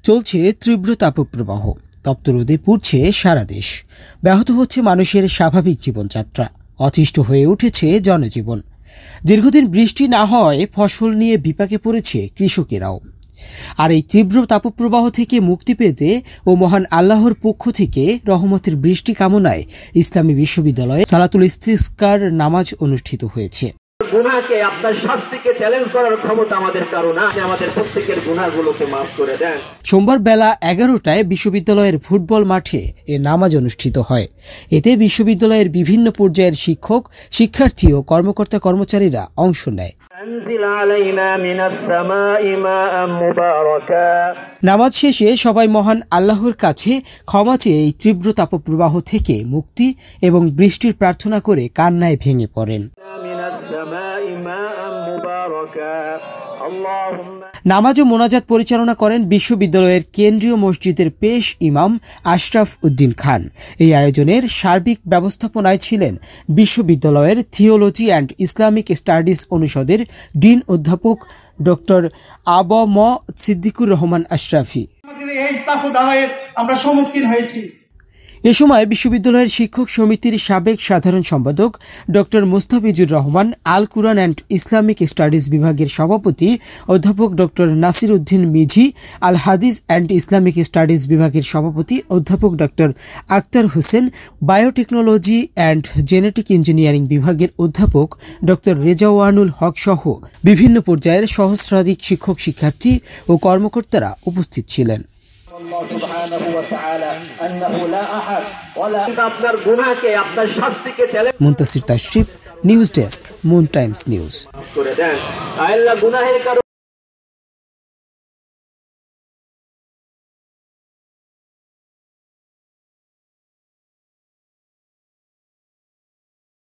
চলছে তীব্র তাপপ্রবাহ, তপ্ত রোদে পুড়ছে সারা দেশ। ব্যাহত হচ্ছে মানুষের স্বাভাবিক জীবনযাত্রা, অতিষ্ঠ হয়ে উঠেছে জনজীবন। দীর্ঘদিন বৃষ্টি না হওয়ায় ফসল নিয়ে বিপাকে পড়েছে কৃষকেরাও। আর এই তীব্র তাপপ্রবাহ থেকে মুক্তি পেতে ও মহান আল্লাহর পক্ষ থেকে রহমতের বৃষ্টি কামনায় ইসলামী বিশ্ববিদ্যালয়ে সালাতুল ইস্তিসকার নামাজ অনুষ্ঠিত হয়েছে। গুনাহকে আপনার শাস্তিকে চ্যালেঞ্জ করার ক্ষমতা আমাদের কারো না। আমাদের প্রত্যেকের গুনাহগুলোকে মাফ করে দেন। সোমবার বেলা 11টায় বিশ্ববিদ্যালয়ের ফুটবল মাঠে এ নামাজ অনুষ্ঠিত হয়। এতে বিশ্ববিদ্যালয়ের বিভিন্ন পর্যায়ের শিক্ষক, শিক্ষার্থী ও কর্মকর্তা কর্মচারীরা অংশ নেয়। নামাজ শেষে সবাই মহান আল্লাহর কাছে ক্ষমা চেয়ে এই তীব্র তাপপ্রবাহ থেকে মুক্তি এবং বৃষ্টির প্রার্থনা করে কান্নায় ভেঙে পড়েন। নামাজ ও মোনাজাত পরিচালনা করেন বিশ্ববিদ্যালয়ের কেন্দ্রীয় মসজিদের পেশ ইমাম আশরাফ উদ্দিন খান। এই আয়োজনের সার্বিক ব্যবস্থাপনায় ছিলেন বিশ্ববিদ্যালয়ের থিওলজি অ্যান্ড ইসলামিক স্টাডিজ অনুষদের ডিন অধ্যাপক ডক্টর আবম সিদ্দিকুর রহমান আশরাফি। আমরা সম্মুখীন হয়েছি। এ সময় বিশ্ববিদ্যালয়ের শিক্ষক সমিতির সাবেক সাধারণ সম্পাদক doctor Mustafizur Rahman, Al Quran and Islamic studies বিভাগের সভাপতি অধ্যাপক doctor Nasir Uddin Mijhi, Al Hadith and Islamic studies বিভাগের সভাপতি অধ্যাপক doctor Akhtar Hossain, biotechnology and genetic engineering বিভাগের অধ্যাপক ডক্টর রেজাওয়ানুল হক সহ বিভিন্ন পর্যায়ের সহস্রাধিক শিক্ষক, শিক্ষার্থী ও কর্মকর্তারা উপস্থিত ছিলেন। Muntasir Tashrif, news desk, Moon Times news.